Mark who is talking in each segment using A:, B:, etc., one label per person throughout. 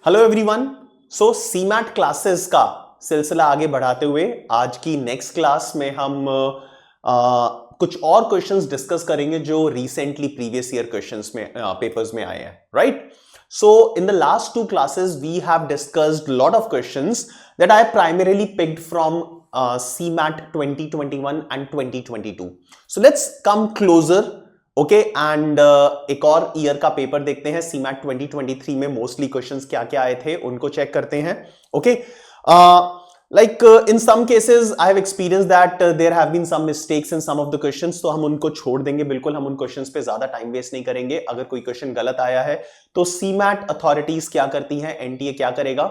A: Hello everyone. So CMAT classes का सिलसिला आगे बढ़ाते हुए आज की नेक्स्ट क्लास में हम कुछ और क्वेश्चंस डिस्कस करेंगे जो रिसेंटली प्रीवियस ईयर क्वेश्चंस में पेपर्स में आए हैं, right? So in the last two classes we have discussed lot of questions that I primarily picked from CMAT 2021 and 2022. So let's come closer. Okay and एक और year का paper देखते हैं। CMAT 2023 में मोस्टली क्वेश्चंस क्या क्या आए थे उनको चेक करते हैं। Okay, like in some cases I have experience that there have been some mistakes in some of the questions, तो हम उनको छोड़ देंगे, बिल्कुल हम उन क्वेश्चंस पे ज्यादा टाइम वेस्ट नहीं करेंगे। अगर कोई क्वेश्चन गलत आया है तो सीमैट अथॉरिटीज क्या करती हैं, एनटीए क्या करेगा,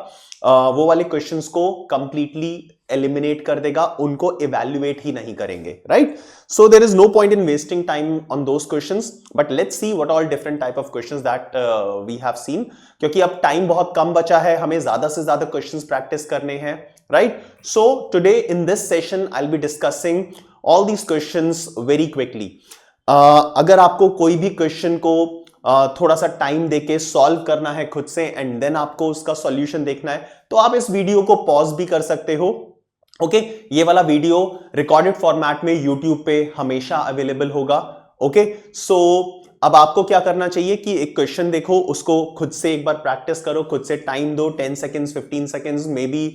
A: वो वाले क्वेश्चंस को कंप्लीटली एलिमिनेट कर देगा, उनको इवैल्यूएट ही नहीं करेंगे, right? So there is no point in wasting time on those questions, but let's see what all different type of questions that we have seen, क्योंकि अब टाइम बहुत कम बचा है, हमें ज्यादा से ज्यादा क्वेश्चंस प्रैक्टिस करने हैं, right? So today in this session I'll be discussing all these questions very quickly. अगर आपको कोई भी क्वेश्चन को थोड़ा सा टाइम देके सॉल्व करना है खुद से एंड देन आपको उसका सॉल्यूशन देखना है, तो आप इस वीडियो को पॉज भी कर सकते हो। ओके, ये वाला वीडियो रिकॉर्डेड फॉर्मेट में यूट्यूब पे हमेशा अवेलेबल होगा। ओके, सो अब आपको क्या करना चाहिए कि एक क्वेश्चन देखो, उसको खुद से एक बार प्रैक्टिस करो, खुद से टाइम दो, 10 seconds, 15 seconds, may be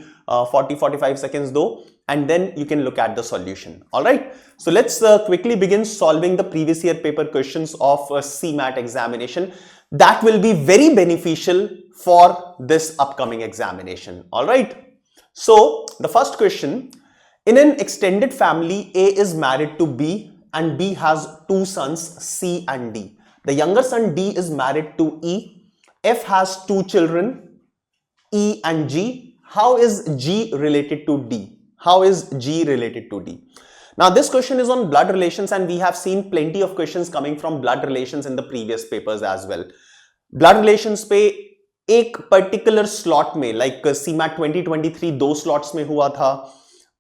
A: 40-45 seconds दो, and then you can look at the solution. All right, so let's quickly begin solving the previous year paper questions of CMAT examination that will be very beneficial for this upcoming examination. All right, so the first question: in an extended family, A is married to B and B has two sons, C and D. The younger son D is married to E. F has two children, E and G. How is G related to D? How is G related to D? Now this question is on blood relations and we have seen plenty of questions coming from blood relations in the previous papers as well. Blood relations पे एक particular slot में, like CMAT 2023 दो slots में हुआ था,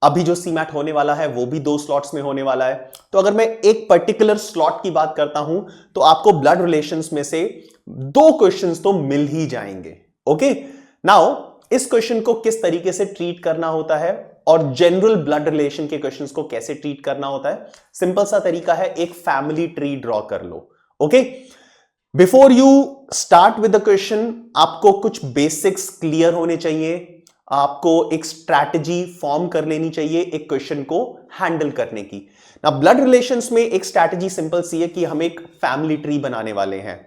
A: अभी जो CMAT होने वाला है वो भी दो स्लॉट्स में होने वाला है। तो अगर मैं एक पर्टिकुलर स्लॉट की बात करता हूं तो आपको ब्लड रिलेशंस में से दो क्वेश्चंस तो मिल ही जाएंगे। ओके, नाउ इस क्वेश्चन को किस तरीके से ट्रीट करना होता है और जनरल ब्लड रिलेशन के क्वेश्चंस को कैसे ट्रीट करना होता है, सिंपल सा तरीका है, एक फैमिली ट्री ड्रॉ कर लो। Okay, before you start with the question आपको कुछ बेसिक्स क्लियर होने चाहिए, आपको एक स्ट्रैटेजी फॉर्म कर लेनी चाहिए एक क्वेश्चन को हैंडल करने की। ना ब्लड रिलेशंस में एक स्ट्रैटेजी सिंपल सी है कि हम एक फैमिली ट्री बनाने वाले हैं।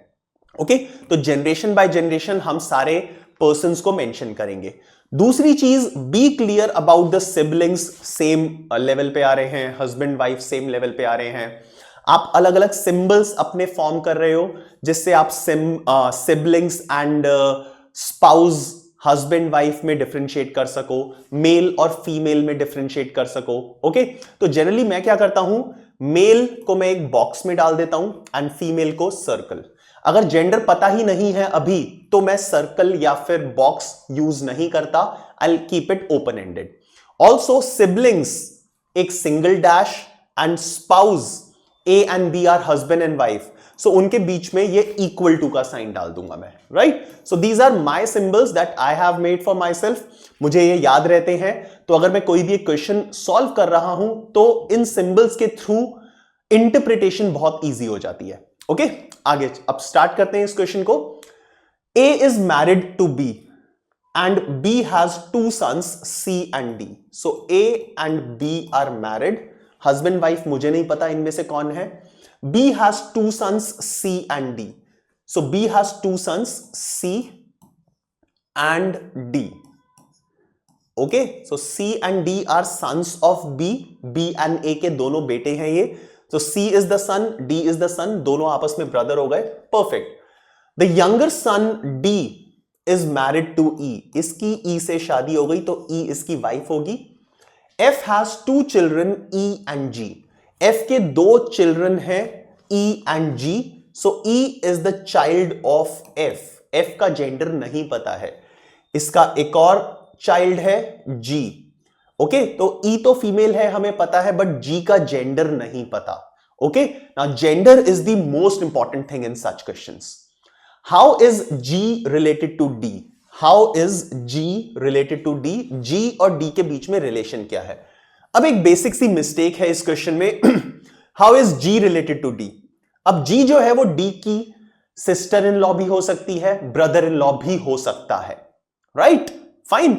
A: ओके, तो जनरेशन बाय जनरेशन हम सारे पर्संस को मेंशन करेंगे। दूसरी चीज, be clear about the siblings, same level पे आ रहे हैं, हस्बैंड वाइफ सेम लेवल पे आ रहे हैं, आप अलग अलग सिंबल्स अपने फॉर्म कर रहे हो जिससे आप siblings and spouse, husband wife में डिफरेंशिएट कर सको, मेल और फीमेल में डिफरेंशिएट कर सको। ओके, तो जनरली मैं क्या करता हूं, मेल को मैं एक बॉक्स में डाल देता हूं एंड फीमेल को सर्कल। अगर जेंडर पता ही नहीं है अभी तो मैं सर्कल या फिर बॉक्स यूज नहीं करता, I will keep it open ended. Also siblings एक single dash and spouse A and B are husband and wife, so उनके बीच में ये इक्वल टू का साइन डाल दूंगा मैं, right? So these are my symbols that I have made for myself, मुझे ये याद रहते हैं। तो अगर मैं कोई भी एक क्वेश्चन सॉल्व कर रहा हूं तो इन सिंबल्स के थ्रू इंटरप्रिटेशन बहुत ईजी हो जाती है। ओके, आगे अब स्टार्ट करते हैं इस क्वेश्चन को। A is married to B and B has two sons, C and D. So A and B are married. Husband wife मुझे नहीं पता इनमें से कौन है। B has two sons, C and D. So B has two sons, C and D. Okay, so C and D are sons of B. B and A के दोनों बेटे हैं ये। So C is the son, D is the son, दोनों आपस में brother हो गए। Perfect. The younger son D is married to E. इसकी E से शादी हो गई तो E इसकी वाइफ होगी। F has two children, E and G. F के दो चिल्ड्रन हैं E and G. So E is the child of F. F का जेंडर नहीं पता है। इसका एक और चाइल्ड है G. ओके, तो E तो फीमेल है हमें पता है, बट G का जेंडर नहीं पता। Okay, now gender is the most important thing in such questions. How is G related to D? How is G related to D? G और D के बीच में रिलेशन क्या है? अब एक बेसिक सी मिस्टेक है इस क्वेश्चन में how is G related to D? अब G जो है वो D की सिस्टर इन लॉ भी हो सकती है, ब्रदर इन लॉ भी हो सकता है, राइट? फाइन।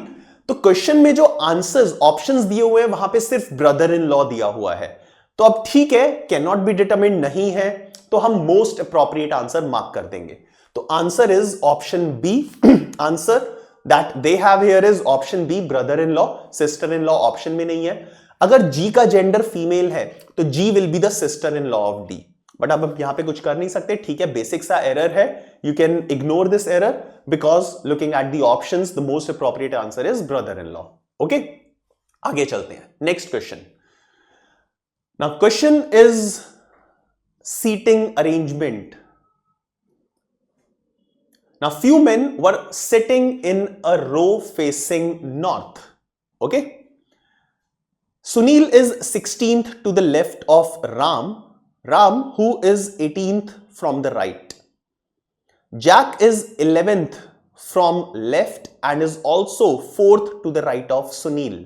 A: तो क्वेश्चन में जो आंसर्स ऑप्शंस दिए हुए हैं वहां पे सिर्फ ब्रदर इन लॉ दिया हुआ है, तो अब ठीक है, कैन नॉट बी डिटरमिन्ड नहीं है, तो हम मोस्ट अप्रोप्रिएट आंसर मार्क कर देंगे। तो answer is option B. Answer that they have here is option B, brother in law. Sister in law option में नहीं है। अगर जी का जेंडर फीमेल है तो G will be the sister in law of D, but अब यहां पे कुछ कर नहीं सकते, ठीक है, बेसिक सा एरर है, you can ignore this error because looking at the options the most appropriate answer is brother in law. Okay, आगे चलते हैं, next question. Now question is seating arrangement. Now few men were sitting in a row facing north. Okay, Sunil is 16th to the left of Ram, who is 18th from the right. Jack is 11th from left and is also 4th to the right of Sunil.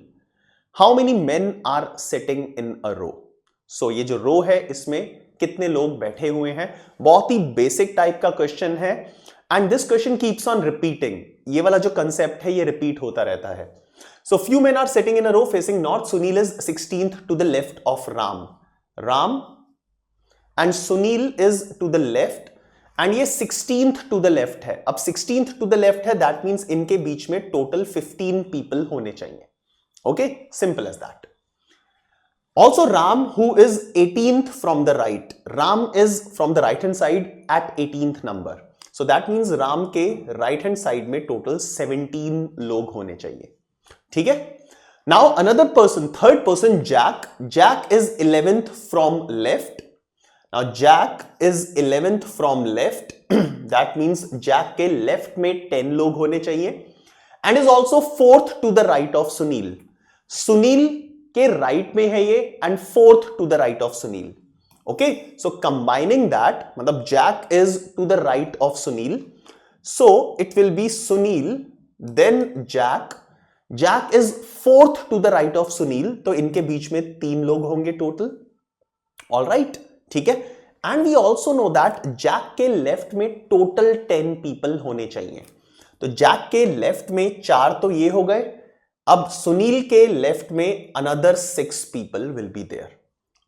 A: How many men are sitting in a row? So ये जो रो है इसमें कितने लोग बैठे हुए हैं? बहुत ही बेसिक टाइप का क्वेश्चन है and this question keeps on repeating. ये वाला जो कंसेप्ट है ये रिपीट होता रहता है। So few men are sitting in a row facing north, Sunil is 16th to the left of Ram and Sunil is to the left and ये 16th टू द लेफ्ट है। अब 16th टू द लेफ्ट है, that means इनके बीच में total 15 people होने चाहिए। Okay, simple as that. Also Ram, who is 18th from the right. Ram is from the right hand side at 18th number. So that means Ram के right hand side में total 17 लोग होने चाहिए, ठीक है? Now another person, third person, Jack. Jack is 11th from left. Now Jack is 11th from left. That means Jack के left में 10 लोग होने चाहिए and is also 4th to the right of Sunil. Sunil के right में है ये and 4th to the right of Sunil. Okay, so combining that, मतलब Jack is to the right of Sunil, so it will be Sunil then Jack is 4th to the right of Sunil, तो इनके बीच में 3 लोग होंगे टोटल। ऑलराइट, ठीक है, and we also know that Jack के लेफ्ट में टोटल 10 पीपल होने चाहिए। तो जैक के लेफ्ट में 4 तो ये हो गए, अब सुनील के लेफ्ट में another 6 people will be there.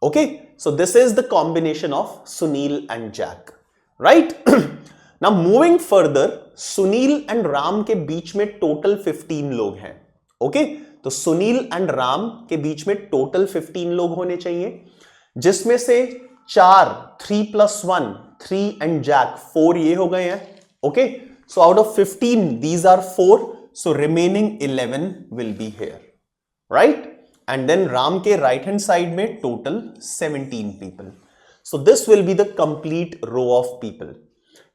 A: Okay, so this is the combination of Sunil and Jack, right? Now moving further, Sunil and Ram के बीच में टोटल 15 लोग हैं। ओके, तो सुनील एंड राम के बीच में टोटल 15 लोग होने चाहिए, जिसमें से 4, 3 + 1, 3 एंड जैक 4 ये हो गए हैं। Okay, so out of 15 these are 4, so remaining 11 will be here, right? And then Ram के right hand side में total 17 people. So this will be the complete row of people.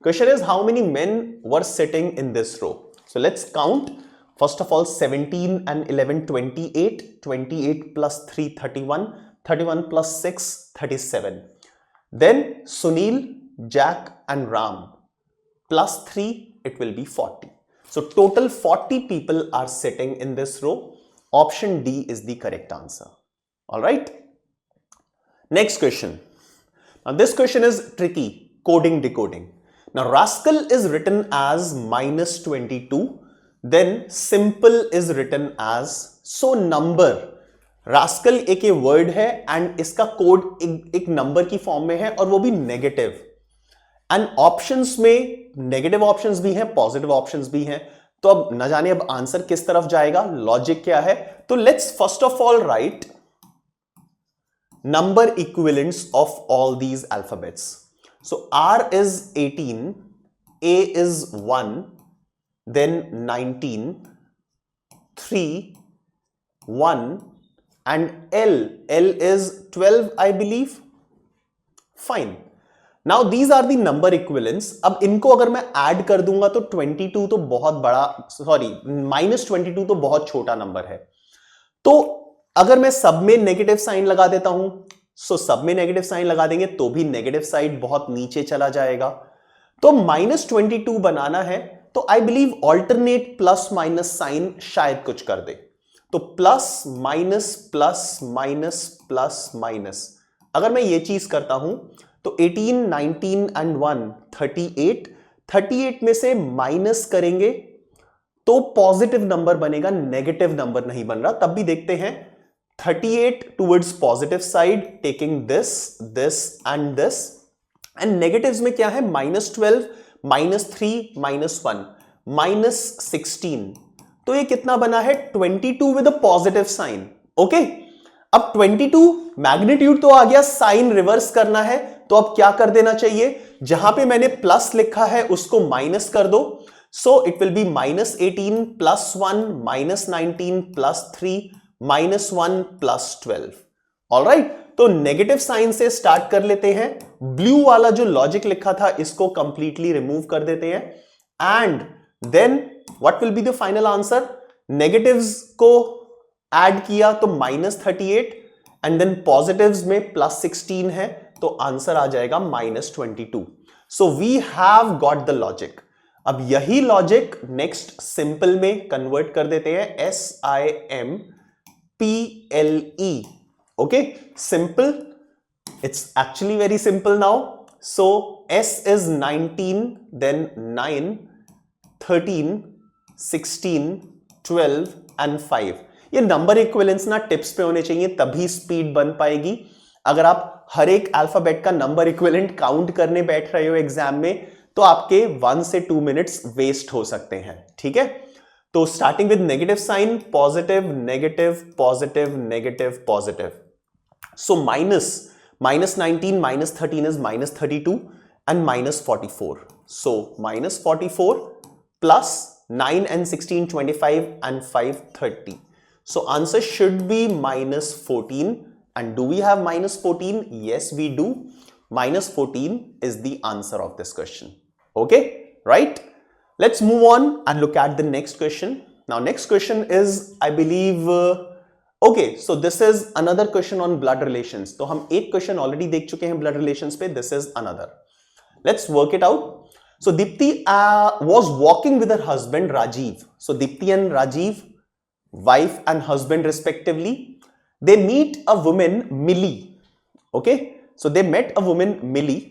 A: Question is how many men were sitting in this row? So let's count. First of all, 17 and 11, 28. 28 plus 3, 31. 31 plus 6, 37. Then Sunil, Jack and Ram plus 3, it will be 40. So total 40 people are sitting in this row. Option D is the correct answer. All right. Next question. Now this question is tricky. Coding, decoding. Now Rascal is written as -22. Then simple is written as so number. Rascal एक ये word है and इसका code एक number की form में है और वो भी नेगेटिव। एंड ऑप्शंस में नेगेटिव ऑप्शंस भी हैं, पॉजिटिव ऑप्शंस भी हैं, तो अब न जाने अब आंसर किस तरफ जाएगा, लॉजिक क्या है। तो let's first of all right number equivalents of all these alphabets. So R is 18, A is 1, then 19, 3, 1 and L is 12 I believe. Fine. Now these are the number equivalence. अब इनको अगर मैं ऐड कर दूंगा तो 22 तो बहुत बड़ा, सॉरी -22 तो बहुत छोटा नंबर है। तो अगर मैं सब में नेगेटिव साइन लगा देता हूं, सो सब में नेगेटिव साइन लगा देंगे तो भी नेगेटिव साइड बहुत नीचे चला जाएगा। तो -22 बनाना है तो I believe alternate plus minus sign शायद कुछ कर दे। तो plus minus plus minus plus minus, अगर मैं ये चीज करता हूं तो 18, 19 एंड 1 38, 38 में से माइनस करेंगे तो पॉजिटिव नंबर बनेगा, नेगेटिव नंबर नहीं बन रहा। तब भी देखते हैं 38 towards positive side, taking this this and this, and negatives में क्या है, -12, -3, -1, -16। तो ये कितना बना है, 22 with a positive sign. Okay, अब 22 मैग्नीट्यूड तो आ गया, साइन रिवर्स करना है तो अब क्या कर देना चाहिए, जहां पे मैंने प्लस लिखा है उसको माइनस कर दो। सो इट विल बी -18 + 1 -19 + 3 -1 + 12। ऑलराइट, तो नेगेटिव साइन से स्टार्ट कर लेते हैं। ब्लू वाला जो लॉजिक लिखा था इसको कंप्लीटली रिमूव कर देते हैं, and then what will be the final answer, negatives को ऐड किया तो -38 एंड देन पॉजिटिव्स में +16 है, तो आंसर आ जाएगा -22। So we have got the logic. अब यही लॉजिक नेक्स्ट सिंपल में कन्वर्ट कर देते हैं, SIMPLE। Okay, simple, it's actually very simple now. So S is 19, then 9, 13, 16, 12 and 5। ये नंबर इक्विवेलेंस ना टिप्स पे होने चाहिए, तभी स्पीड बन पाएगी। अगर आप हर एक अल्फाबेट का नंबर इक्विवेलेंट काउंट करने बैठ रहे हो एग्जाम में तो आपके 1 से 2 मिनट्स वेस्ट हो सकते हैं। ठीक है, तो starting with negative sign, positive negative positive negative positive. So -19 -13 is -32 and -44. So -44 plus 9 and 16 25 and 5 30. So answer should be -14. And do we have -14? Yes, we do. -14 is the answer of this question. Okay, right? Let's move on and look at the next question. Now next question is, I believe, okay, so this is another question on blood relations. तो हम एक question already देख चुके हैं blood relations पे, this is another. Let's work it out. So Deepti was walking with her husband Rajiv. So Deepti and Rajiv, wife and husband respectively, they meet a woman Millie. Okay, so they met a woman Millie.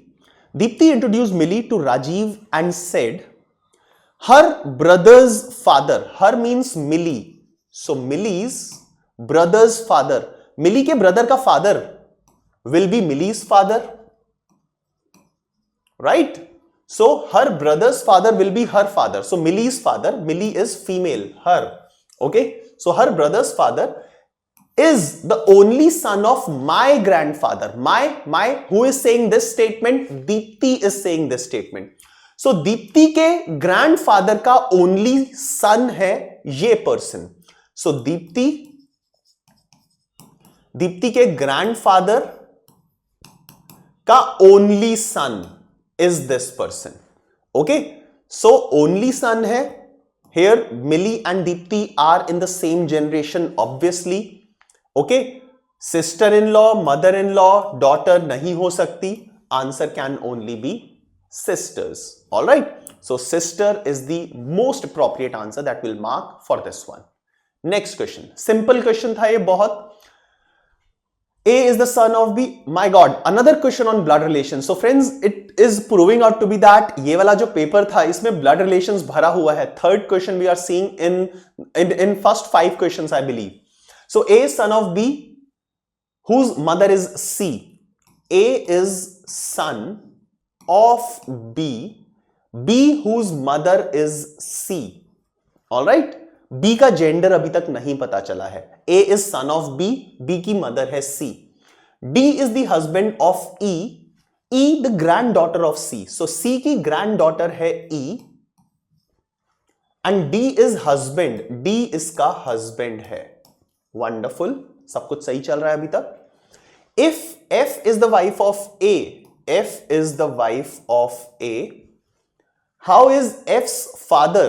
A: Deepti introduced Millie to Rajiv and said, her brother's father, her means Millie, so Millie's brother's father, Millie के brother का father will be Millie's father, right? So her brother's father will be her father, so Millie's father, Millie is female, her, okay, so her brother's father is the only son of my grandfather. My who is saying this statement? Deepti is saying this statement. So Deepti के grandfather का only son है ये person. So Deepti के grandfather का only son is this person. Okay, so only son है here. Millie and Deepti are in the same generation obviously. Okay, sister in law, mother in law, daughter नहीं हो सकती, answer can only be sisters. Alright, so sister is the most appropriate answer that will mark for this one. Next question, simple question था ये बहुत। A is the son of B. My God, another question on blood relations. So friends, it is proving out to be that ये वाला जो paper था इसमें blood relations भरा हुआ है। Third question we are seeing in first 5 questions I believe. So A is son of B, whose mother is C. A is son of B, B whose mother is C. All right. B का gender अभी तक नहीं पता चला है। A is son of B, B की mother है C. D is the husband of E, E the granddaughter of C. So C की granddaughter है E, and D is husband, D इसका husband है। Wonderful, सब कुछ सही चल रहा है अभी तक। If F is the wife of A, F is the wife of A, how is F's father?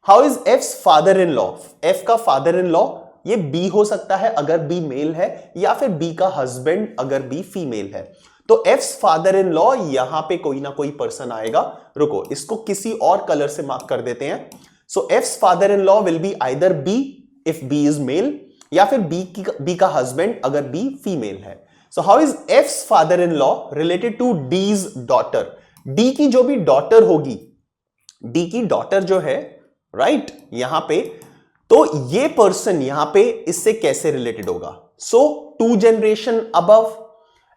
A: How is F's father-in-law? F का father-in-law ये B हो सकता है अगर B मेल है, या फिर B का husband अगर B फीमेल है। तो एफ्स फादर इन लॉ, यहां पे कोई ना कोई पर्सन आएगा। रुको, इसको किसी और कलर से मार्क कर देते हैं। So F's father in law will be either B if B is male, या फिर बी का हस्बैंड अगर बी फीमेल है। So how is F's father in law related to D's daughter? D की जो भी डॉटर होगी, डी की डॉटर जो है, राइट, यहां पे, तो ये पर्सन यहां पे इससे कैसे रिलेटेड होगा? सो 2 जनरेशन अबव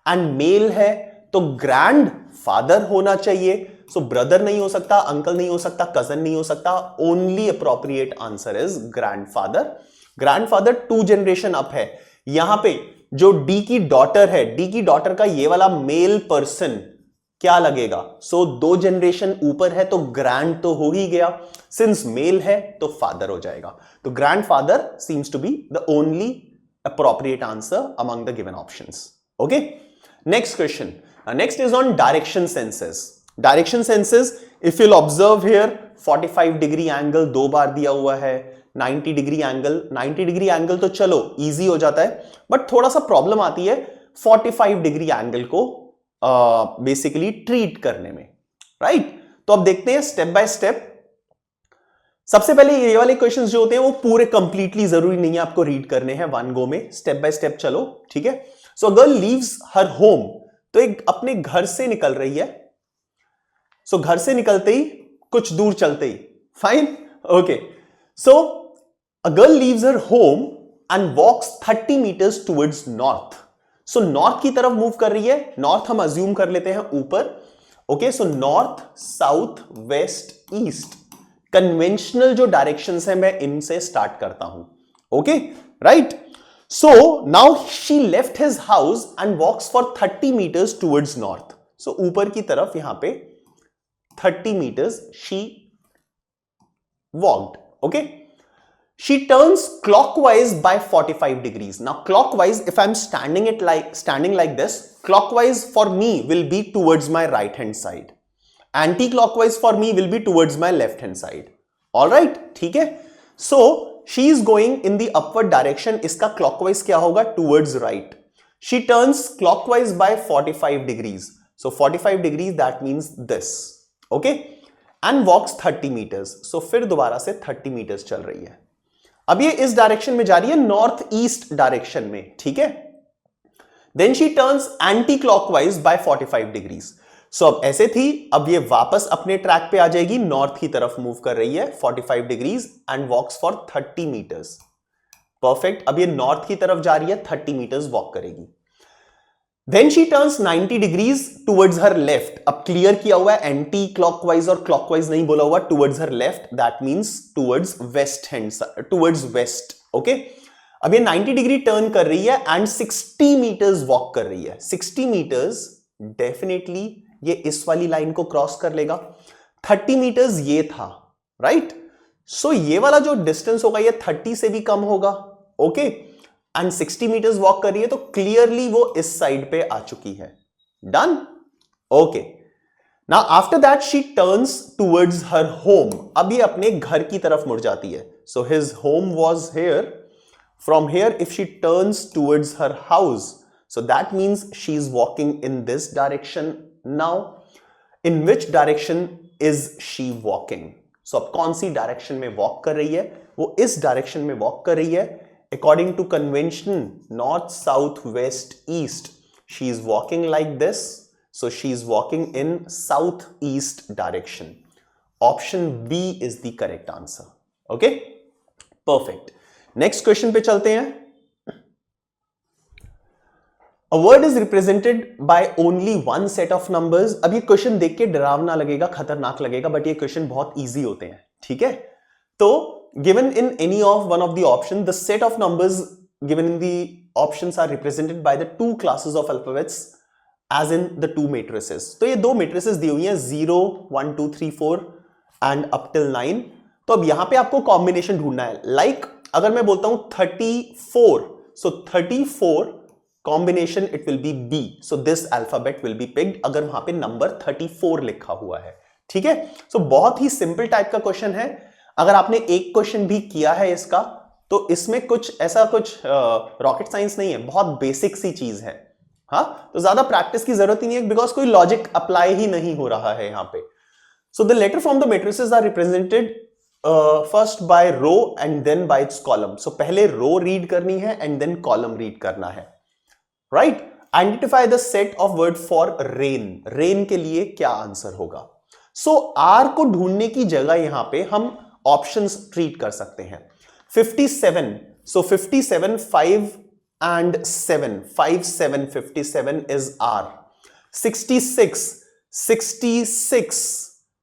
A: एंड मेल है, तो ग्रैंड फादर होना चाहिए। सो ब्रदर नहीं हो सकता, अंकल नहीं हो सकता, कजन नहीं हो सकता, only appropriate answer is grandfather. Grandfather 2 generation up है। यहां पे जो डी की डॉटर है, डी की डॉटर का ये वाला मेल पर्सन क्या लगेगा? सो 2 जनरेशन ऊपर है तो ग्रैंड तो हो ही गया, सिंस मेल है तो फादर हो जाएगा। तो grandfather seems to be the only appropriate answer among the given options. Okay, next question. Next is on direction senses. Direction senses, if you'll observe here, 45 degree angle 2 बार दिया हुआ है, 90 degree angle, 90 degree angle तो चलो easy हो जाता है, but थोड़ा सा प्रॉब्लम आती है 45 डिग्री एंगल को बेसिकली ट्रीट करने में, राइट? तो अब देखते हैं स्टेप बाय स्टेप। सबसे पहले ये वाले क्वेश्चंस जो होते हैं वो पूरे कंप्लीटली जरूरी नहीं है आपको रीड करने हैं, वन गो में, स्टेप बाय स्टेप चलो, ठीक है? So girl leaves her home, तो एक अपने घर से निकल रही है। सो घर से निकलते ही कुछ दूर चलते ही, fine, okay. So a girl leaves her home and walks 30 metres towards north. So north की तरफ मूव कर रही है। नॉर्थ हम अज्यूम कर लेते हैं ऊपर, okay. So north, south, west, east, conventional जो डायरेक्शंस है मैं इनसे स्टार्ट करता हूं, okay, right? So now she left his house and walks for 30 metres towards north. So ऊपर की तरफ यहां पे 30 metres she walked, okay. She turns clockwise by 45 degrees. Now clockwise, if I am standing like this, clockwise for me will be towards my right hand side. Anti-clockwise for me will be towards my left hand side. All right, ठीक है? So she is going in the upward direction. इसका clockwise क्या होगा? Towards right. She turns clockwise by 45 degrees. So 45 degrees, that means this. Okay? And walks 30 meters. So फिर दोबारा से 30 meters चल रही है। अब ये इस डायरेक्शन में जा रही है, नॉर्थ ईस्ट डायरेक्शन में, ठीक है? Then she turns anti-clockwise by 45 degrees. सो अब ऐसे थी, अब ये वापस अपने ट्रैक पे आ जाएगी, नॉर्थ की तरफ मूव कर रही है 45 degrees and walks for 30 meters. Perfect, अब ये नॉर्थ की तरफ जा रही है, 30 मीटर्स वॉक करेगी। Then she turns 90 degrees towards her left. अब क्लियर किया हुआ है, एंटी क्लॉकवाइज और क्लॉकवाइज नहीं बोला हुआ, towards her left, that means towards waste hand, towards waste, okay. अब ये 90 डिग्री टर्न कर रही है एंड 60 मीटर्स वॉक कर रही है। 60 मीटर्स डेफिनेटली ये इस वाली लाइन को क्रॉस कर लेगा। 30 मीटर्स ये था, राइट? सो ये वाला जो डिस्टेंस होगा ये 30 से भी कम होगा, ओके। एंड 60 मीटर्स वॉक कर रही है तो क्लियरली वो इस साइड पे आ चुकी है। Done, okay. Now after that she turns towards her home. अब ये अपने घर की तरफ मुड़ जाती है। So his home was here, from here if she turns towards her house, so that means she is walking in this direction. Now in which direction is she walking? So अब कौन सी डायरेक्शन में walk कर रही है? वो इस direction में walk कर रही है। According to convention, north, south, west, east, she is walking like this, so she is walking in south east direction. Option B is the correct answer, okay, perfect. Next question पे चलते हैं। A word is represented by only one set of numbers. अब ये question देख के डरावना लगेगा, खतरनाक लगेगा, बट ये क्वेश्चन बहुत इजी होते हैं, ठीक है? तो given in any of one of the option, the set of numbers given in the options are represented by the 2 classes of alphabets as in the 2 matrices. तो ये 2 matrices दी हुई हैं, 0, 1, 2, 3, 4 and up till 9. तो अब यहां पे आपको combination ढूंढना है। लाइक अगर मैं बोलता हूं 34, so 34 combination it will be B, so this alphabet will be picked अगर वहां पे नंबर 34 लिखा हुआ है, ठीक है? सो बहुत ही सिंपल टाइप का क्वेश्चन है। अगर आपने एक क्वेश्चन भी किया है इसका, तो इसमें कुछ ऐसा कुछ रॉकेट साइंस नहीं है, बहुत बेसिक सी चीज है, हाँ, तो ज्यादा प्रैक्टिस की जरूरत ही नहीं है बिकॉज कोई लॉजिक अप्लाई ही नहीं हो रहा है यहां पे. So the letter from the matrices are represented first by row and then by its column. So पहले रो रीड करनी है एंड देन कॉलम रीड करना है. Right. Identify the set of word for rain. Rain के लिए क्या answer होगा? सो are को ढूंढने की जगह यहां पे हम ऑप्शंस ट्रीट कर सकते हैं. 57. सो 57, 5 and 7, 5 7 57 is R. 66,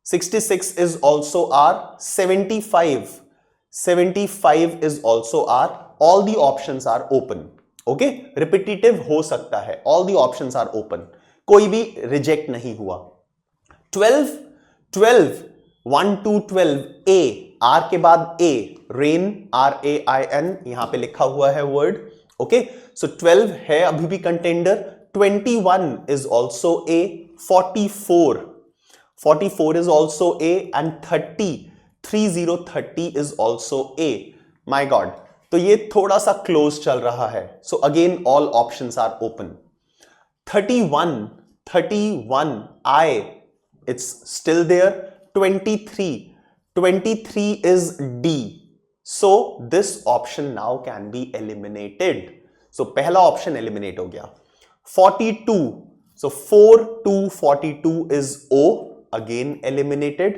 A: 66 is also R. 75 is also R. All the options are open. Okay, repetitive हो सकता है. All the options are open. कोई भी reject नहीं हुआ. 12, 1 to 12, A, R के बाद A, rain, RAIN, यहां पे लिखा हुआ है वर्ड. ओके, सो 12 है अभी भी contender. 21 is also A. 44 is also A and 30 is also A. My god, तो ये थोड़ा सा क्लोज चल रहा है. So again all options are open. 31 I, it's still there. 23 is D. So this option now can be eliminated. So पहला option eliminate हो गया. 42, so 4 to 42 is O, again eliminated.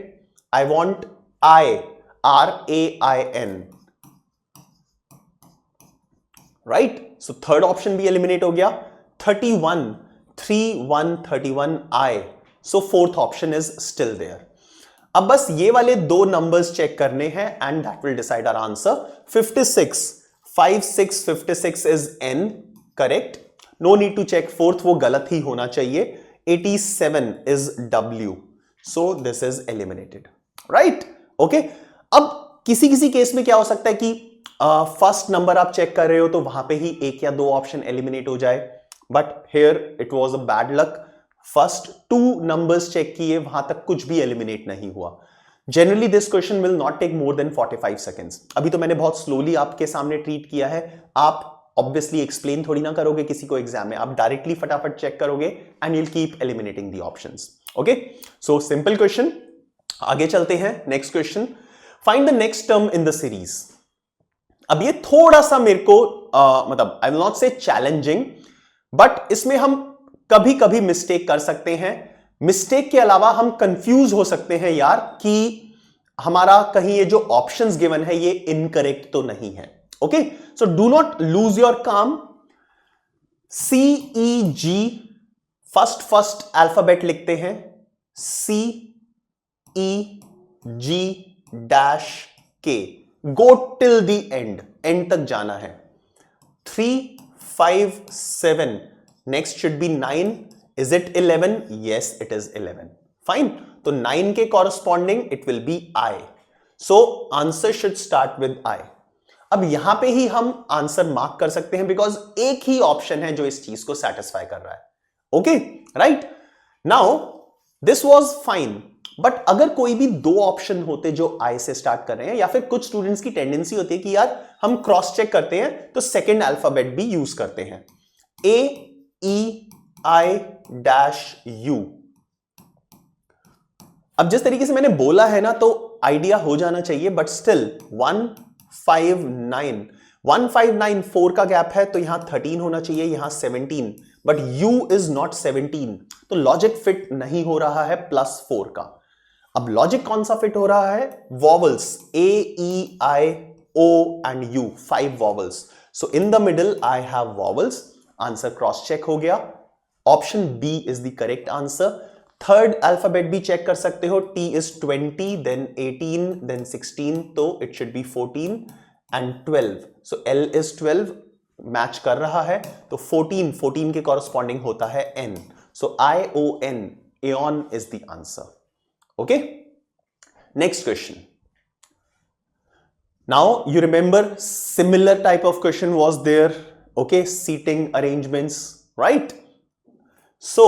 A: I want I, RAIN. Right? So third option भी eliminate हो गया. 31 I. So fourth option is still there. अब बस ये वाले दो नंबर्स चेक करने हैं and that will decide our answer. 56 is N, correct. No need to check fourth, वो गलत ही होना चाहिए. 87 is W, so this is eliminated. Right. Okay, अब किसी केस में क्या हो सकता है कि फर्स्ट नंबर आप चेक कर रहे हो तो वहां पे ही एक या दो ऑप्शन एलिमिनेट हो जाए, but here it was a bad luck. First 2 numbers check किए, वहां तक कुछ भी एलिमिनेट नहीं हुआ. Generally this question will not take more than 45 seconds. अभी तो मैंने बहुत स्लोली आपके सामने ट्रीट किया है. आप ऑब्वियसली एक्सप्लेन थोड़ी ना करोगे किसी को एग्जाम में, आप डायरेक्टली फटाफट चेक करोगे and you'll keep eliminating the options. Okay, so simple question. आगे चलते हैं. Next question, find the next term in the series. अब ये थोड़ा सा मेरे को मतलब आई विल नॉट से चैलेंजिंग, बट इसमें हम कभी कभी मिस्टेक कर सकते हैं. मिस्टेक के अलावा हम कंफ्यूज हो सकते हैं यार कि हमारा कहीं ये जो ऑप्शंस गिवन है ये इनकरेक्ट तो नहीं है. Okay, so do not lose your काम. CEG फर्स्ट अल्फाबेट लिखते हैं. CEG-K. Go till the end तक जाना है. 3, 5, 7. Next should be 9. Is it 11? Yes, it is 11. Fine. तो 9 के corresponding it will be I. So answer should start with I. अब यहां पे ही हम आंसर मार्क कर सकते हैं बिकॉज एक ही ऑप्शन है जो इस चीज को सेटिस्फाई कर रहा है. Okay, right. Now this was fine, but अगर कोई भी दो ऑप्शन होते जो आई से स्टार्ट कर रहे हैं, या फिर कुछ स्टूडेंट्स की टेंडेंसी होती है कि यार हम क्रॉस चेक करते हैं तो सेकेंड अल्फाबेट भी यूज करते हैं. AEI-U. अब जिस तरीके से मैंने बोला है ना तो आइडिया हो जाना चाहिए, बट स्टिल 159 4 का गैप है तो यहां 13 होना चाहिए, यहां 17, बट U इज नॉट 17, तो लॉजिक फिट नहीं हो रहा है +4 का. अब लॉजिक कौन सा फिट हो रहा है? Vowels AEI-O and U, 5 vowels. So in the middle I have vowels. Answer cross check हो गया. Option B is the correct answer. Third alphabet भी चेक कर सकते हो. T इज 20, देन 18, देन 16, तो it should be 14 and 12. So L is 12, match कर रहा है, तो 14 के कॉरस्पॉन्डिंग होता है N. So ION, eon is the answer. Okay, next question. Now you remember similar type of question was there. Okay, seating arrangements, right? So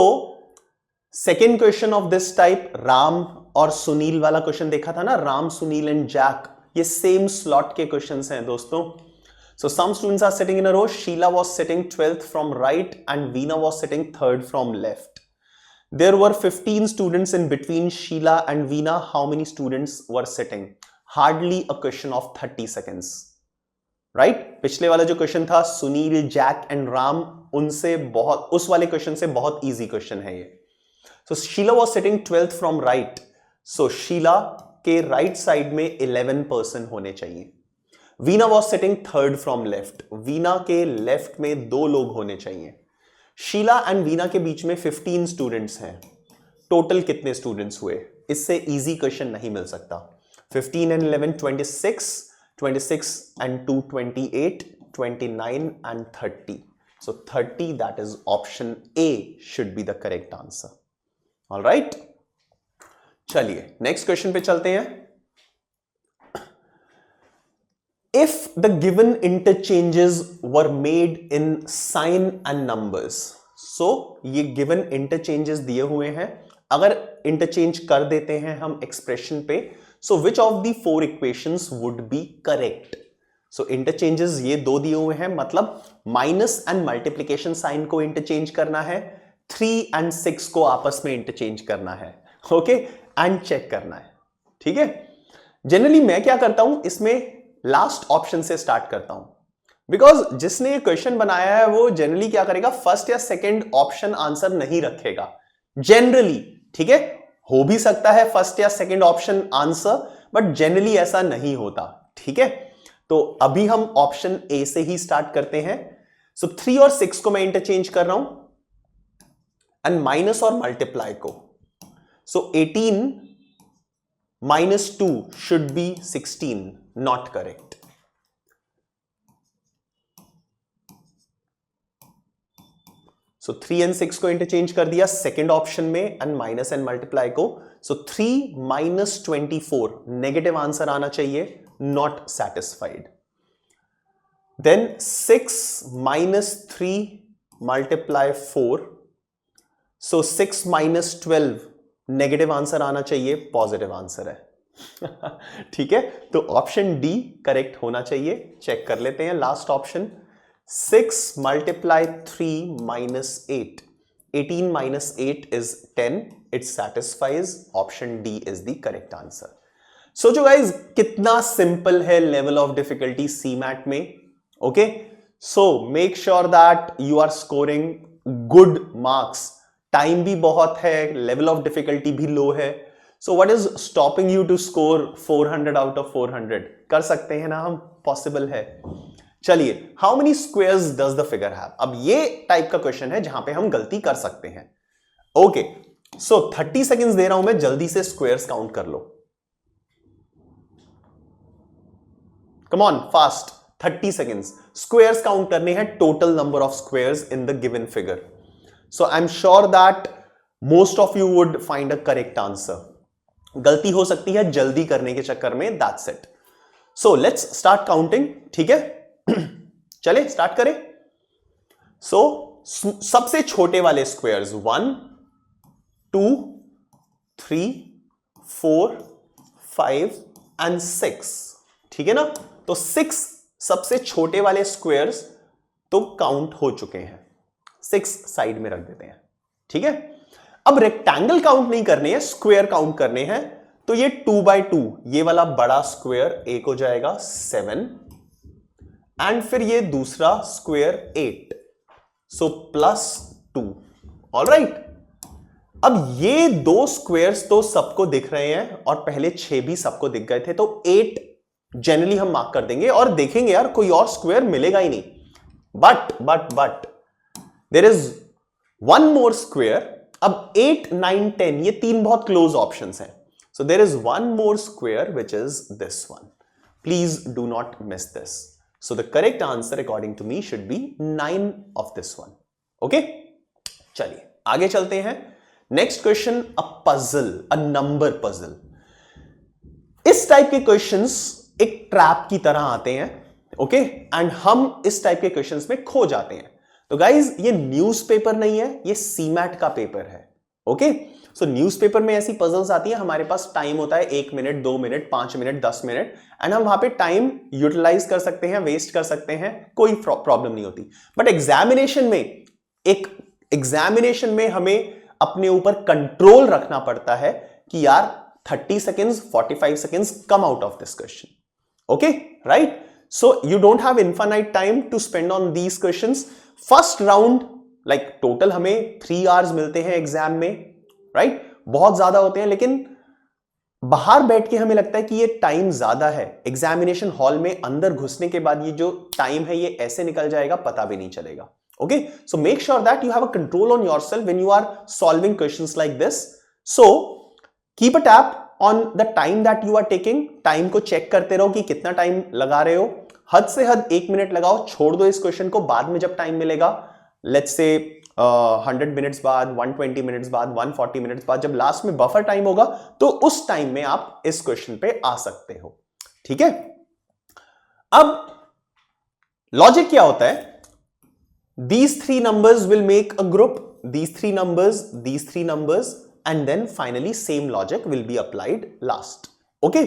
A: second question of this type, Ram और सुनील वाला question देखा था ना, Ram, Sunil and Jack, ये same slot के questions हैं दोस्तों. So some students are sitting in a row. Sheila was sitting 12th from right and Veena was sitting 3rd from left. There were 15 students in between Sheila and Veena. How many students were sitting? Hardly a question of 30 seconds. Right? पिछले वाला जो question था Sunil, Jack and Ram, उनसे बहुत, उस वाले question से बहुत इजी क्वेश्चन है ये. So Sheila was sitting 12th from right. So Sheila के राइट साइड में 11 पर्सन होने चाहिए. Veena was sitting 3rd from left. Veena के लेफ्ट में 2 लोग होने चाहिए. शीला एंड वीना के बीच में 15 स्टूडेंट्स हैं. टोटल कितने स्टूडेंट्स हुए? इससे इजी क्वेश्चन नहीं मिल सकता. 15 and 11 26, 26 and 2 28, 29 and 30. So 30, that is option A should be the correct answer. All right? चलिए नेक्स्ट क्वेश्चन पे चलते हैं. If the given interchanges were made in sign and numbers, so ये given interchanges दिए हुए हैं, अगर interchange कर देते हैं हम expression पे, so which of the 4 equations would be correct? So interchanges ये 2 दिए हुए हैं, मतलब minus and multiplication sign को interchange करना है, 3 and 6 को आपस में interchange करना है, okay, and check करना है. ठीक है. जनरली मैं क्या करता हूं, इसमें लास्ट ऑप्शन से स्टार्ट करता हूं, बिकॉज जिसने ये क्वेश्चन बनाया है वो जनरली क्या करेगा, फर्स्ट या सेकंड ऑप्शन आंसर नहीं रखेगा जनरली. ठीक है, हो भी सकता है फर्स्ट या second option answer, but generally ऐसा नहीं होता. ठीक है, तो अभी हम ऑप्शन ए से ही स्टार्ट करते हैं. सो 3 और 6 को मैं इंटरचेंज कर रहा हूं एंड माइनस और मल्टीप्लाई को. सो 18 minus 2 should be 16, not correct. So 3 and 6 को इंटरचेंज कर दिया सेकेंड ऑप्शन में एंड माइनस एंड मल्टीप्लाई को. सो 3 minus 24 नेगेटिव आंसर आना चाहिए, not satisfied. Then 6 minus 3 multiply 4. So 6 minus 12 negative answer आना चाहिए, पॉजिटिव आंसर है. ठीक है, तो ऑप्शन डी करेक्ट होना चाहिए. चेक कर लेते हैं last option. 6 multiply 3 minus 8. 18 minus 8 is 10. It satisfies. Option D is the correct answer. So जो guys, कितना सिंपल है लेवल ऑफ डिफिकल्टी CMAT में. Okay, so make sure that you are scoring good marks. Time भी बहुत है, level of difficulty भी low है. So what is stopping you to score 400 out of 400? कर सकते हैं ना हम, पॉसिबल है. चलिए, how many squares does the figure have? अब ये टाइप का क्वेश्चन है जहां पे हम गलती कर सकते हैं. ओके, सो 30 सेकेंड्स दे रहा हूं मैं, जल्दी से स्क्वायर्स काउंट कर लो. Come on, fast. 30 seconds. Squares count करने हैं, total number of squares in the given figure. So I'm sure that most of you would find a correct answer. गलती हो सकती है जल्दी करने के चक्कर में, that's it. So let's start counting. ठीक है, चले स्टार्ट करें. So सबसे छोटे वाले स्क्वायर्स 1 2 3 4 5 and 6. ठीक है ना, तो 6 सबसे छोटे वाले स्क्वायर्स तो काउंट हो चुके हैं. 6 साइड में रख देते हैं. ठीक है, अब रेक्टेंगल काउंट नहीं करने हैं, स्क्वायर काउंट करने हैं. तो ये 2 by 2, ये वाला बड़ा स्क्वायर एक हो जाएगा 7 एंड फिर ये दूसरा स्क्वायर 8. सो +2. ऑलराइट, अब ये 2 स्क्वायर्स तो सबको दिख रहे हैं और पहले 6 भी सबको दिख गए थे, तो 8 जनरली हम मार्क कर देंगे और देखेंगे यार कोई और स्क्वायर मिलेगा ही नहीं. But there is one more square. अब 8 9 10 ये 3 बहुत क्लोज ऑप्शंस हैं. So there is one more square which is this one. Please do not miss this. So the correct answer according to me should be 9 of this one. Okay, चलिए आगे चलते हैं. Next question, a puzzle, a number puzzle. इस type के questions एक trap की तरह आते हैं. ओके, एंड हम इस टाइप के क्वेश्चंस में खो जाते हैं. तो गाइज, ये न्यूज़पेपर नहीं है, ये सीमैट का पेपर है. ओके, सो न्यूज़पेपर में ऐसी पजल्स आती है, हमारे पास टाइम होता है 1 minute, 2 minute, 5 minute, 10 minute, and हम वहां पे टाइम यूटिलाइज कर सकते हैं, वेस्ट कर सकते हैं, कोई प्रॉब्लम नहीं होती। बट एग्जामिनेशन में हमें अपने ऊपर कंट्रोल रखना पड़ता है कि यार 30 seconds, 45 seconds come out of this question. Okay, right? So you don't have infinite time to spend on these questions. First round like total हमें 3 आवर्स मिलते हैं एग्जाम में, राइट? बहुत ज्यादा होते हैं, लेकिन बाहर बैठ के हमें लगता है कि ये टाइम ज्यादा है। एग्जामिनेशन हॉल में अंदर घुसने के बाद ये जो टाइम है ये ऐसे निकल जाएगा, पता भी नहीं चलेगा। Okay, so make sure that you have a control on yourself when you are solving questions like this. So keep a tab on the time that you are taking. Time को चेक करते रहो कि कितना time लगा रहे हो। हद से हद 1 मिनट लगाओ, छोड़ दो इस क्वेश्चन को, बाद में जब टाइम मिलेगा, लेट्स से 100 मिनट्स बाद, 120 मिनट्स बाद, 140 मिनट्स बाद, जब लास्ट में बफर टाइम होगा तो उस टाइम में आप इस क्वेश्चन पे आ सकते हो। ठीक है, अब लॉजिक क्या होता है? These 3 numbers will make a group, these 3 numbers, and then finally same logic will be applied last. Okay?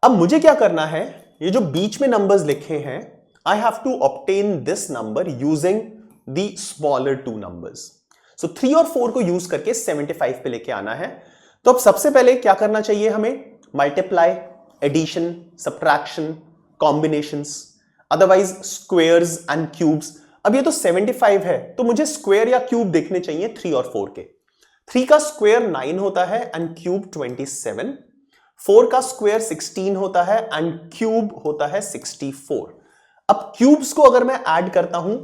A: अब मुझे क्या करना है, ये जो बीच में numbers लिखे हैं, I have to obtain this number using the smaller 2 numbers. So 3 और 4 को यूज करके 75 पे लेके आना है। तो अब सबसे पहले क्या करना चाहिए हमें? Multiply, addition, subtraction, combinations, otherwise squares and cubes. अब ये तो 75 है, तो मुझे स्क्वायर या क्यूब देखने चाहिए 3 और 4 के। 3 का स्क्वायर 9 होता है एंड क्यूब 27। 4 का स्क्वायर 16 होता है एंड क्यूब होता है 64। अब क्यूब्स को अगर मैं ऐड करता हूं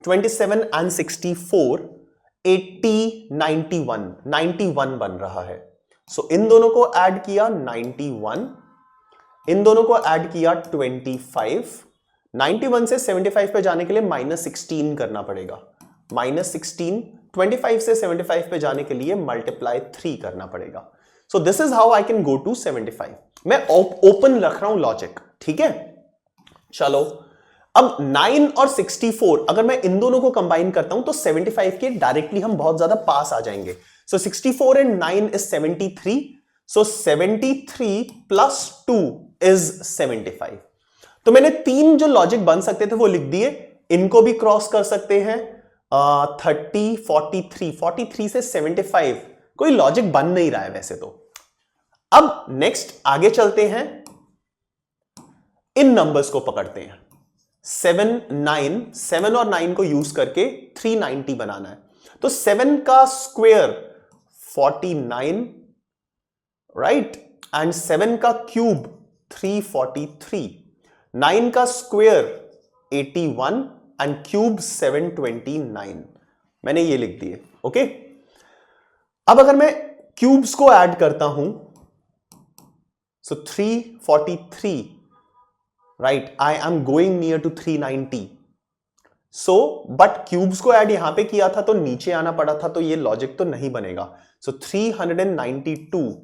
A: 27 एंड 64, 80, 91 बन रहा है। सो इन दोनों को ऐड किया 91, इन दोनों को ऐड किया 25। 91 से 75 पे जाने के लिए -16 करना पड़ेगा, -16। 25 से 75 पे जाने के लिए मल्टीप्लाई 3 करना पड़ेगा। So this is how I can go to 75। मैं ओपन रख रहा हूं लॉजिक, ठीक है? चलो, अब 9 और 64 अगर मैं इन दोनों को कंबाइन करता हूं तो 75 के डायरेक्टली हम बहुत ज्यादा पास आ जाएंगे। सो 64 and 9 is 73। So 73 plus 2 is 75। तो मैंने 3 जो लॉजिक बन सकते थे वो लिख दिए, इनको भी क्रॉस कर सकते हैं। 30, 43 से 75 कोई लॉजिक बन नहीं रहा है वैसे तो। अब नेक्स्ट आगे चलते हैं, इन नंबर्स को पकड़ते हैं। 7 और 9 को यूज करके 390 बनाना है। तो 7 का स्क्वायर 49, राइट, एंड 7 का क्यूब 343, 9 का स्क्वायर 81 एंड क्यूब 729। मैंने ये लिख दिए। ओके, अब अगर मैं क्यूब्स को ऐड करता हूं, so 343, right, I am going near to 390। So but cubes को ऐड यहां पे किया था तो नीचे आना पड़ा था, तो ये लॉजिक तो नहीं बनेगा। सो 392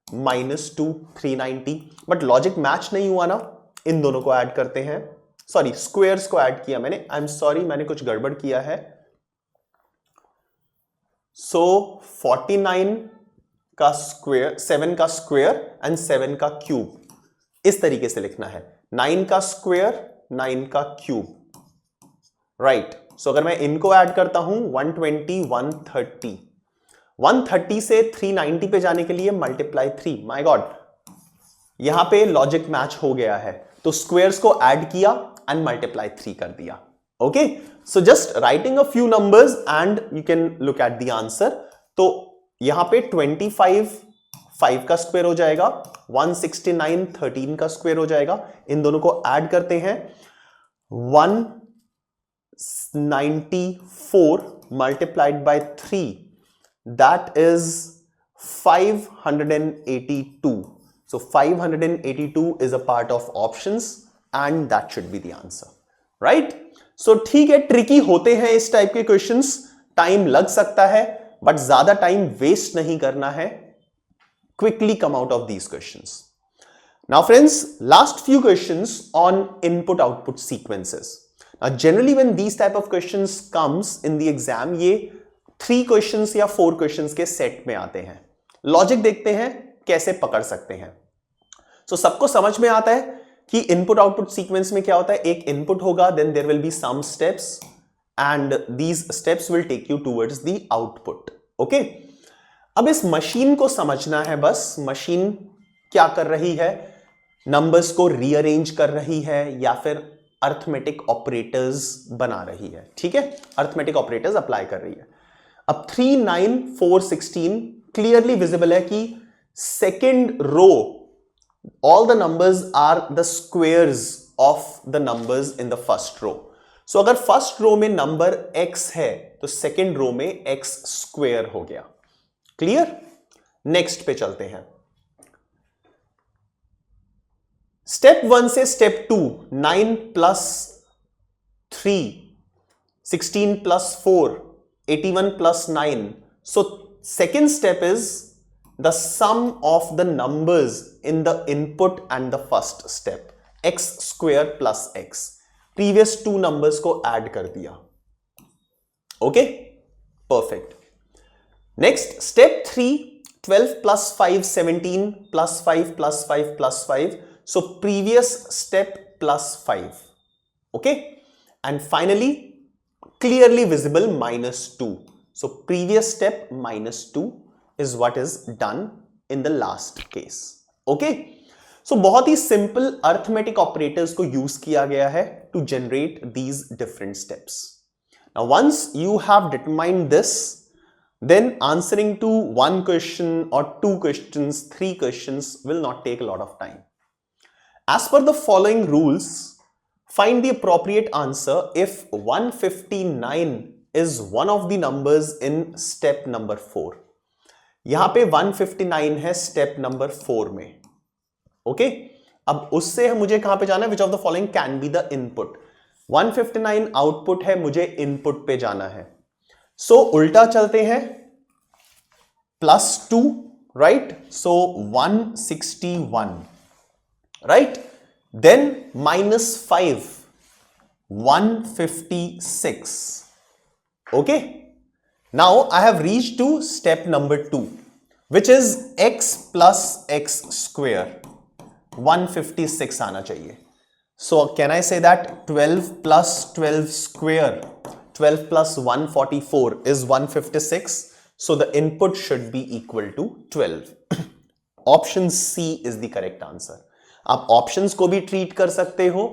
A: -2 390, बट लॉजिक मैच नहीं हुआ ना। इन दोनों को ऐड करते हैं, सॉरी स्क्वायर्स को ऐड किया मैंने, आई एम सॉरी मैंने कुछ गड़बड़ किया है। सो 49 का स्क्वायर, 7 का स्क्वायर एंड 7 का क्यूब, इस तरीके से लिखना है। 9 का स्क्वायर, 9 का क्यूब, राइट। सो अगर मैं इनको ऐड करता हूं 120, 130, 130 से 390 पे जाने के लिए मल्टीप्लाई 3। माय गॉड, यहां पे लॉजिक मैच हो गया है, तो स्क्वायर्स को ऐड किया एंड मल्टीप्लाई 3 कर दिया। Okay, so just writing a few numbers and you can look at the answer. तो यहां पे 25 5 का स्क्वायर हो जाएगा, 169 13 का स्क्वायर हो जाएगा। इन दोनों को ऐड करते हैं, 194 multiplied by 3, that is 582. So 582 is a part of options and that should be the answer, right? So ठीक है, ट्रिकी होते हैं इस टाइप के क्वेश्चंस, टाइम लग सकता है बट ज्यादा टाइम वेस्ट नहीं करना है। Quickly come out of these questions. Now friends, last few questions on input-output sequences. Now generally when these type of questions comes in the exam, ये 3 questions या 4 questions के सेट में आते हैं। लॉजिक देखते हैं कैसे पकड़ सकते हैं। सो सबको समझ में आता है कि इनपुट आउटपुट सीक्वेंस में क्या होता है, एक इनपुट होगा, then there will be some steps and these steps will take you towards the output. Okay, अब इस मशीन को समझना है, बस मशीन क्या कर रही है, नंबर्स को रीअरेंज कर रही है या फिर अर्थमेटिक ऑपरेटर्स बना रही है। ठीक है, अर्थमेटिक ऑपरेटर्स अप्लाई कर रही है। अब 3, 9, 4, 16 क्लियरली विजिबल है कि second row all the numbers are the squares of the numbers in the first row. So अगर फर्स्ट रो में नंबर x है तो सेकेंड रो में x स्क्वेयर हो गया। क्लियर? नेक्स्ट पे चलते हैं। स्टेप 1 से step 2, 9 plus 3, 16 plus 4, 81 plus 9. So second step is the sum of the numbers in the input and the first step, x square plus x. Previous 2 numbers को add कर दिया। Okay, perfect. Next, step 3, 12 plus 5, 17 plus 5 plus 5 plus 5. So previous step plus 5. Okay, and finally clearly visible minus 2. So previous step minus 2 is what is done in the last case. Okay, so बहुत ही simple arithmetic operators को use किया गया है to generate these different steps. Now once you have determined this, then answering to 1 question or 2 questions, 3 questions will not take a lot of time. As per the following rules, find the appropriate answer if 159 is one of the numbers in step number 4. यहां पे 159 है step number 4 में। Okay, अब उससे मुझे कहां पे जाना है, which of the following can be the input. 159 output है, मुझे इनपुट पे जाना है। सो उल्टा चलते हैं, +2, right? So 161, right? Then -5, 156. Okay, now I have reached to step number 2, which is x plus x square. 156 आना चाहिए। So can I say that 12 plus 12 square, 12 plus 144 is 156. So the input should be equal to 12. Option C is the correct answer. आप options को भी treat कर सकते हो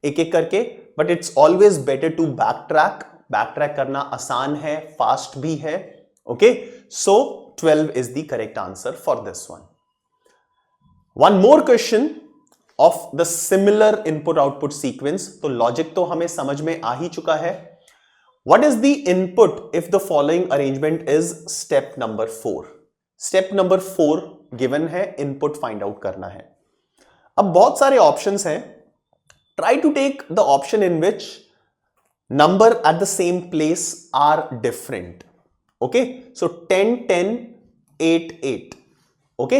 A: एक एक करके, but it's always better to backtrack. बैकट्रैक करना आसान है, फास्ट भी है। Okay, so 12 is the correct answer for this one. One more question of the similar input output sequence. तो लॉजिक तो हमें समझ में आ ही चुका है। What is the input if the following arrangement is step number 4? Step number 4 given है, इनपुट फाइंड आउट करना है। अब बहुत सारे ऑप्शंस हैं। Try to take the option in which number at the same place are different. Okay, so 10 10 8 8. Okay,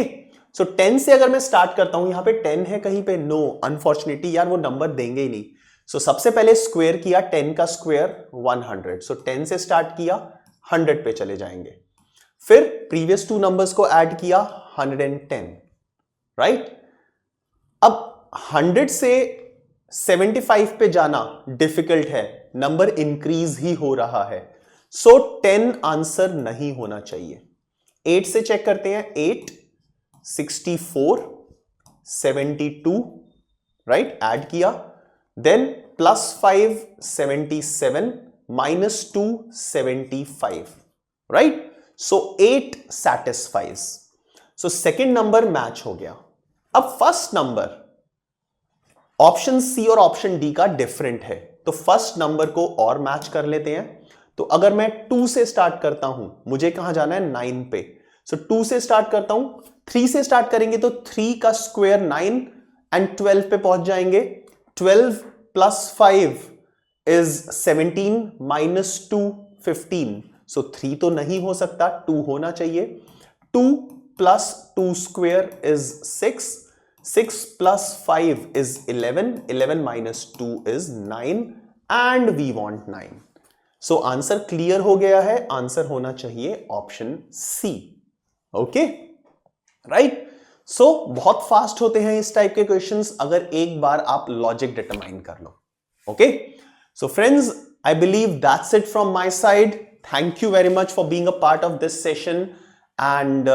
A: so 10 से अगर मैं स्टार्ट करता हूं, यहां पे 10 है कहीं पे, नो अनफॉर्चुनेटली यार वो नंबर देंगे ही नहीं। सो सबसे पहले स्क्वायर किया, 10 का स्क्वायर 100। सो 10 से स्टार्ट किया, 100 पे चले जाएंगे। फिर प्रीवियस 2 नंबर्स को ऐड किया, 110, राइट? अब 100 से 75 पे जाना डिफिकल्ट है, नंबर इंक्रीज ही हो रहा है। सो 10 आंसर नहीं होना चाहिए। 8 से चेक करते हैं, 8, 64, 72, राइट? ऐड किया, देन +5, 77, -2, 75, राइट? सो 8 satisfies. So second number match हो गया। अब फर्स्ट नंबर ऑप्शन सी और ऑप्शन डी का डिफरेंट है, तो फर्स्ट नंबर को और मैच कर लेते हैं। तो अगर मैं 2 से स्टार्ट करता हूं, मुझे कहां जाना है, 9 पे। सो 2 से स्टार्ट करता हूं, 3 से स्टार्ट करेंगे तो 3 का स्क्वायर 9 एंड 12 पे पहुंच जाएंगे। 12 प्लस 5 इज 17, -2 15। सो 3 तो नहीं हो सकता, 2 होना चाहिए। 2 plus 2 square is 6, 6 plus 5 is 11, 11 minus 2 is 9 and we want 9. So answer clear हो गया है, आंसर होना चाहिए option C. Okay, right. So बहुत फास्ट होते हैं इस टाइप के क्वेश्चंस अगर एक बार आप लॉजिक डिटरमाइन कर लो। Okay, so friends, I believe that's it from my side. Thank you very much for being a part of this session, and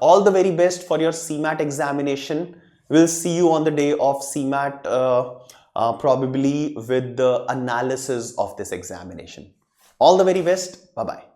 A: all the very best for your CMAT examination. We'll see you on the day of CMAT, probably with the analysis of this examination. All the very best. Bye-bye.